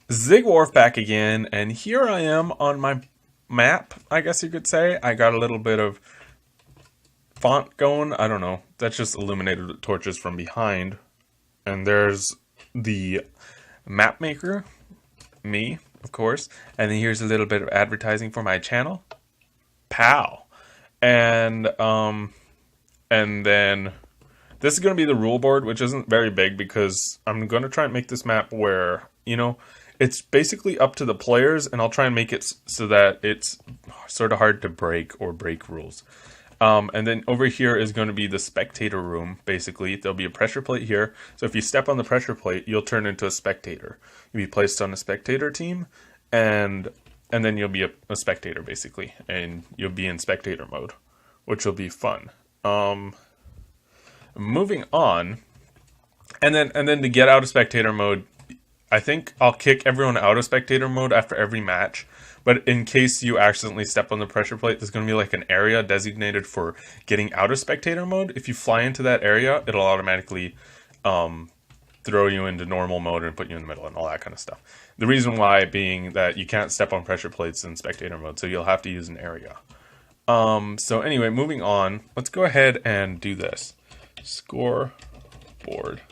Zigwarf back again, and here I am on my map, I guess you could say. I got a little bit of font going, I don't know. That's just illuminated torches from behind. And there's the map maker, me, of course. And then here's a little bit of advertising for my channel. Pow. And then this is going to be the rule board, which isn't very big because I'm going to try and make this map where, it's basically up to the players, and I'll try and make it so that it's sort of hard to break or break rules. And then over here is going to be the spectator room, basically. There'll be a pressure plate here. So if you step on the pressure plate, you'll turn into a spectator. You'll be placed on a spectator team, and then you'll be a spectator, basically. And you'll be in spectator mode, which will be fun. Moving on, and then to get out of spectator mode, I think I'll kick everyone out of spectator mode after every match. But in case you accidentally step on the pressure plate, there's going to be like an area designated for getting out of spectator mode. If you fly into that area, it'll automatically throw you into normal mode and put you in the middle and all that kind of stuff. The reason why being that you can't step on pressure plates in spectator mode, so you'll have to use an area. So anyway, moving on, let's go ahead and do this. Score board.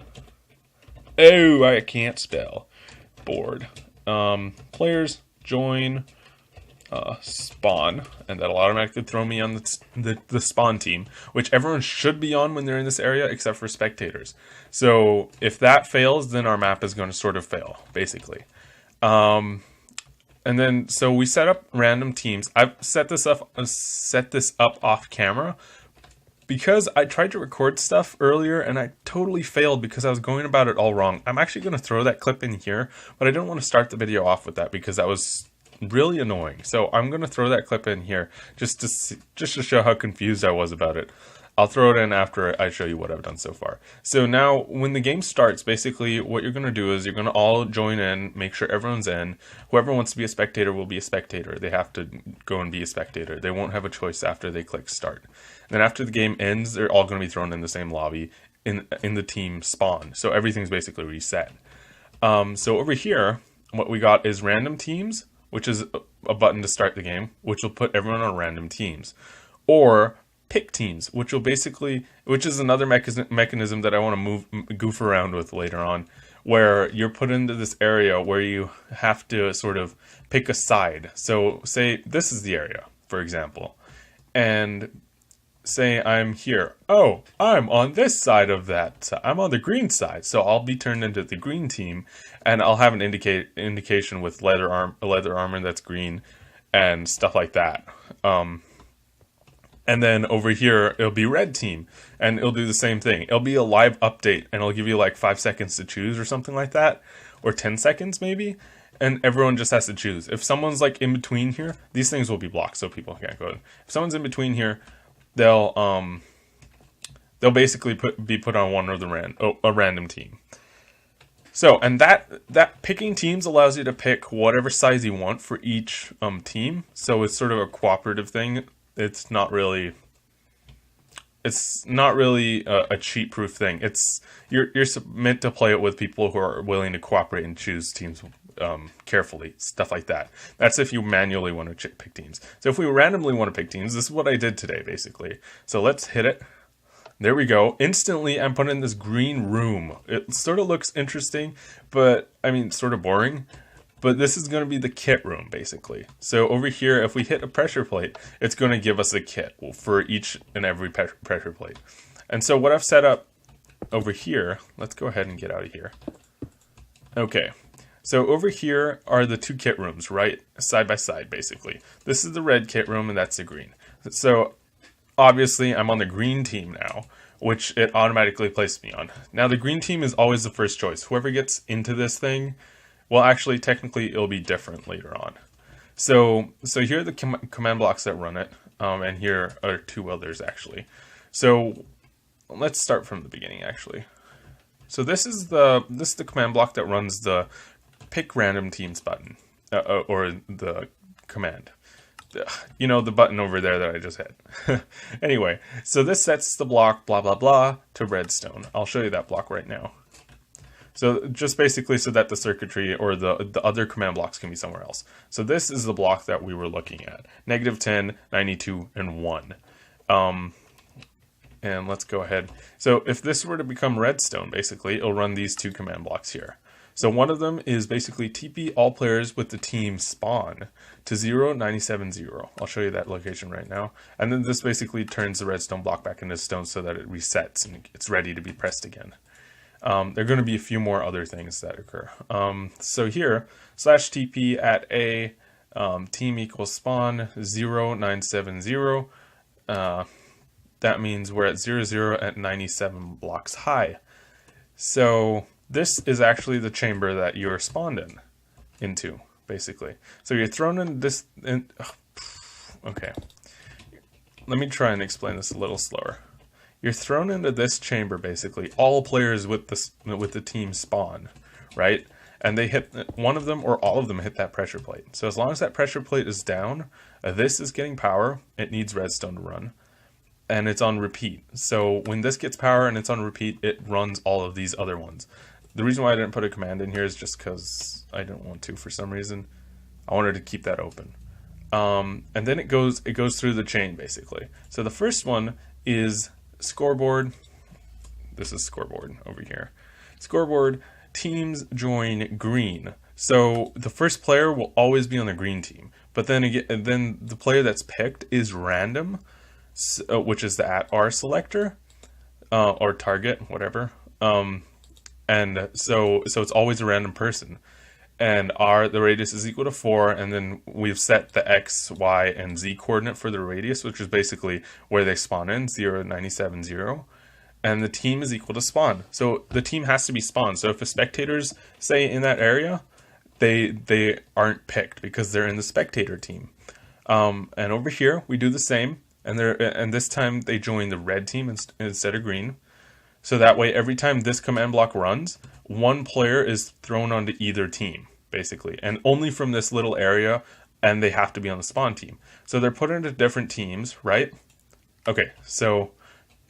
Oh, I can't spell. Board. Players, join, spawn, and that'll automatically throw me on the spawn team, which everyone should be on when they're in this area except for spectators. So if that fails, then our map is going to sort of fail, basically. And then, so we set up random teams. I've set this up off camera, because I tried to record stuff earlier and I totally failed because I was going about it all wrong. I'm actually going to throw that clip in here, but I didn't want to start the video off with that because that was really annoying. So I'm going to throw that clip in here just to show how confused I was about it. I'll throw it in after I show you what I've done so far. So now when the game starts, basically what you're going to do is you're going to all join in, make sure everyone's in. Whoever wants to be a spectator will be a spectator. They have to go and be a spectator. They won't have a choice after they click start. And then after the game ends, they're all going to be thrown in the same lobby in the team spawn. So everything's basically reset. So over here, what we got is random teams, which is a button to start the game, which will put everyone on random teams. Or pick teams, which is another mechanism that I want to goof around with later on, where you're put into this area where you have to sort of pick a side. So say this is the area, for example, and say I'm here. Oh, I'm on this side of that. I'm on the green side, so I'll be turned into the green team, and I'll have an indication with leather armor that's green and stuff like that. And then over here, it'll be red team, and it'll do the same thing. It'll be a live update, and it'll give you like 5 seconds to choose or something like that, or 10 seconds maybe, and everyone just has to choose. If someone's like in between here, these things will be blocked so people can't go in. If someone's in between here, they'll basically be put on one of a random team. So, and that picking teams allows you to pick whatever size you want for each team. So it's sort of a cooperative thing. It's not really a cheat-proof thing. You're meant to play it with people who are willing to cooperate and choose teams carefully, stuff like that. That's if you manually want to pick teams. So if we randomly want to pick teams, this is what I did today, basically. So let's hit it. There we go. Instantly, I'm put in this green room. It sort of looks interesting, but I mean, sort of boring. But this is going to be the kit room, basically. So over here, if we hit a pressure plate, it's going to give us a kit for each and every pressure plate. And so what I've set up over here, let's go ahead and get out of here. Okay, so over here are the two kit rooms, right? Side by side, basically. This is the red kit room, and that's the green. So obviously, I'm on the green team now, which it automatically placed me on. Now, the green team is always the first choice. Whoever gets into this thing, well, actually, technically, it'll be different later on. So here are the command blocks that run it, and here are two others, actually. So let's start from the beginning, actually. So this is the command block that runs the pick random teams button, or the command. You know, the button over there that I just hit. Anyway, so this sets the block, blah, blah, blah, to redstone. I'll show you that block right now. So just basically so that the circuitry or the other command blocks can be somewhere else. So this is the block that we were looking at. -10, 92, and 1. And let's go ahead. So if this were to become redstone, basically, it'll run these two command blocks here. So one of them is basically TP all players with the team spawn to 0, 97, 0. I'll show you that location right now. And then this basically turns the redstone block back into stone so that it resets and it's ready to be pressed again. There are going to be a few more other things that occur. So here, /TP at a team equals spawn 0, 97, 0. That means we're at 0, 0 at 97 blocks high. So this is actually the chamber that you're spawned into, basically. So you're thrown in this. Okay, let me try and explain this a little slower. You're thrown into this chamber, basically. All players with the team spawn, right? And they hit one of them or all of them hit that pressure plate. So as long as that pressure plate is down, this is getting power. It needs redstone to run. And it's on repeat. So when this gets power and it's on repeat, it runs all of these other ones. The reason why I didn't put a command in here is just because I didn't want to for some reason. I wanted to keep that open. And then it goes through the chain basically. So the first one is scoreboard. This is scoreboard over here. Scoreboard, teams join green. So the first player will always be on the green team. But then again, then the player that's picked is random. Which is the @R selector or target, whatever. And so it's always a random person. And the radius is equal to 4, and then we've set the X, Y, and Z coordinate for the radius, which is basically where they spawn in, 0, 97, 0. And the team is equal to spawn. So the team has to be spawned. So if the spectators say in that area, they aren't picked because they're in the spectator team. And over here, we do the same. And this time they join the red team instead of green. So that way, every time this command block runs, one player is thrown onto either team, basically. And only from this little area, and they have to be on the spawn team. So they're put into different teams, right? Okay, so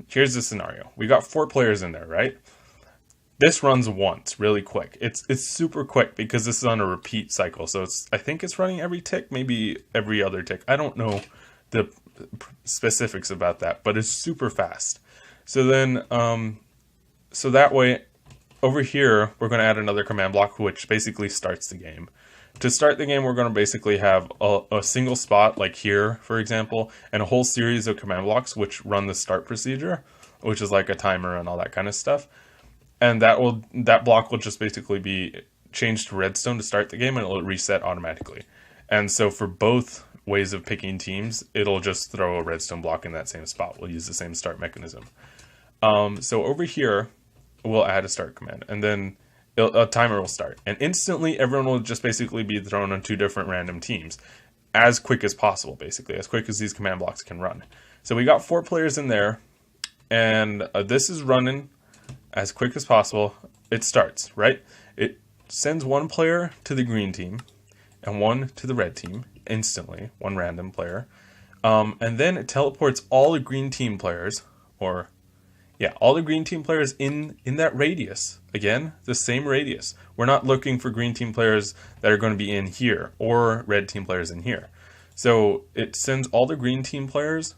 here's the scenario. We got 4 players in there, right? This runs once, really quick. It's super quick because this is on a repeat cycle. So I think it's running every tick, maybe every other tick. I don't know the specifics about that, but it's super fast. So then, so that way, over here, we're going to add another command block, which basically starts the game. To start the game, we're going to basically have a single spot, like here, for example, and a whole series of command blocks, which run the start procedure, which is like a timer and all that kind of stuff. And that block will just basically be changed to redstone to start the game, and it'll reset automatically. And so for both ways of picking teams, it'll just throw a redstone block in that same spot. We'll use the same start mechanism. So over here, we'll add a start command, and then a timer will start. And instantly, everyone will just basically be thrown on 2 different random teams as quick as possible, basically, as quick as these command blocks can run. So we got 4 players in there, and this is running as quick as possible. It starts, right? It sends 1 player to the green team and 1 to the red team instantly, 1 random player. And then it teleports all the green team players, all the green team players in that radius. Again, the same radius. We're not looking for green team players that are going to be in here or red team players in here. So it sends all the green team players,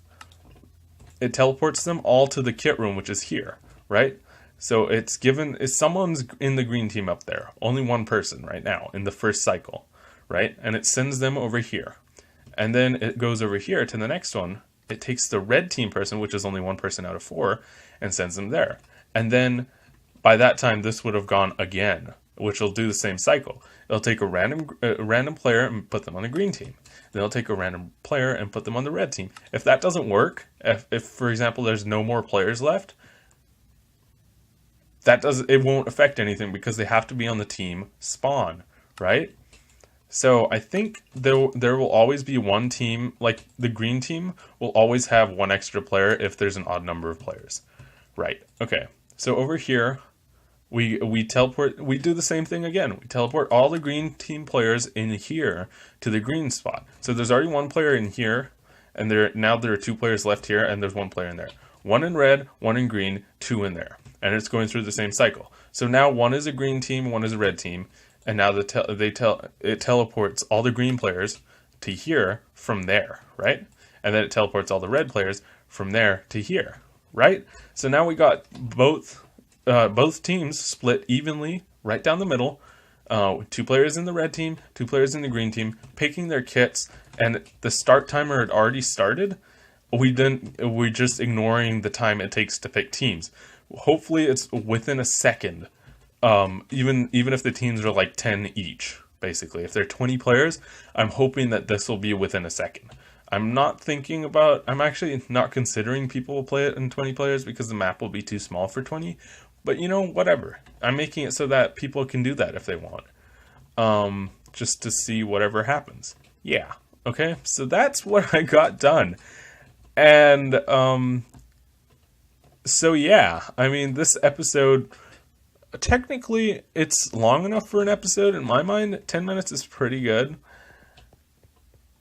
it teleports them all to the kit room, which is here, right? So someone's in the green team up there, only 1 person right now in the first cycle, right? And it sends them over here. And then it goes over here to the next one. It takes the red team person, which is only 1 person out of 4, and sends them there. And then by that time, this would have gone again, which will do the same cycle. It'll take a random player and put them on the green team. Then it'll take a random player and put them on the red team. If that doesn't work, if for example, there's no more players left, it won't affect anything because they have to be on the team spawn, right? So I think there will always be 1 team, like the green team will always have 1 extra player if there's an odd number of players. Right, okay. So over here, we do the same thing again. We teleport all the green team players in here to the green spot. So there's already 1 player in here, and now there are 2 players left here, and there's 1 player in there. 1 in red, 1 in green, 2 in there. And it's going through the same cycle. So now one is a green team, one is a red team, and now it teleports all the green players to here from there, right? And then it teleports all the red players from there to here, right? So now we got both teams split evenly right down the middle. 2 players in the red team, 2 players in the green team, picking their kits, and the start timer had already started. We're just ignoring the time it takes to pick teams. Hopefully it's within a second. Even if the teams are like 10 each, basically. If they're 20 players, I'm hoping that this will be within a second. I'm actually not considering people will play it in 20 players because the map will be too small for 20. But you know, whatever. I'm making it so that people can do that if they want. Just to see whatever happens. Yeah. Okay, so that's what I got done. And, so yeah, I mean, this episode, technically, it's long enough for an episode. In my mind, 10 minutes is pretty good.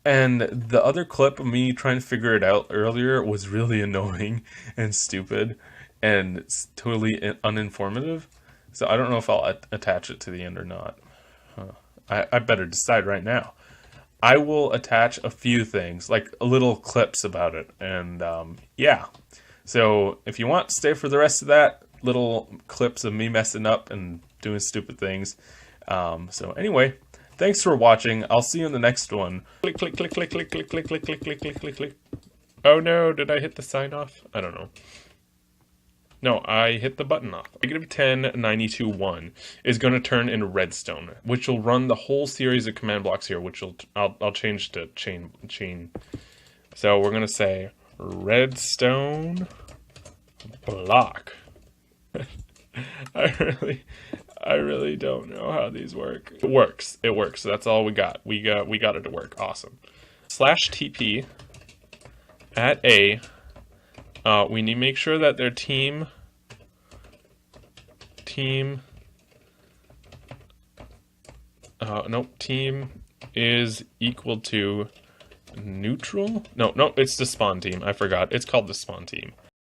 And the other clip of me trying to figure it out earlier was really annoying and stupid and it's totally uninformative. So I don't know if I'll attach it to the end or not. I better decide right now. I will attach a few things, like little clips about it. And yeah. So if you want, stay for the rest of that. Little clips of me messing up and doing stupid things. So anyway, thanks for watching. I'll see you in the next one. Click, click, click, click, click, click, click, click, click, click, click, click, click. Oh no, did I hit the sign off? I don't know. No, I hit the button off. -1092.1 is going to turn into redstone, which will run the whole series of command blocks here, which I'll change to chain. So we're going to say redstone block. I really don't know how these work. It works. It works. So that's all we got. We got it to work. Awesome. /TP at A. We need to make sure that their team is equal to neutral. No, it's the spawn team. I forgot. It's called the spawn team.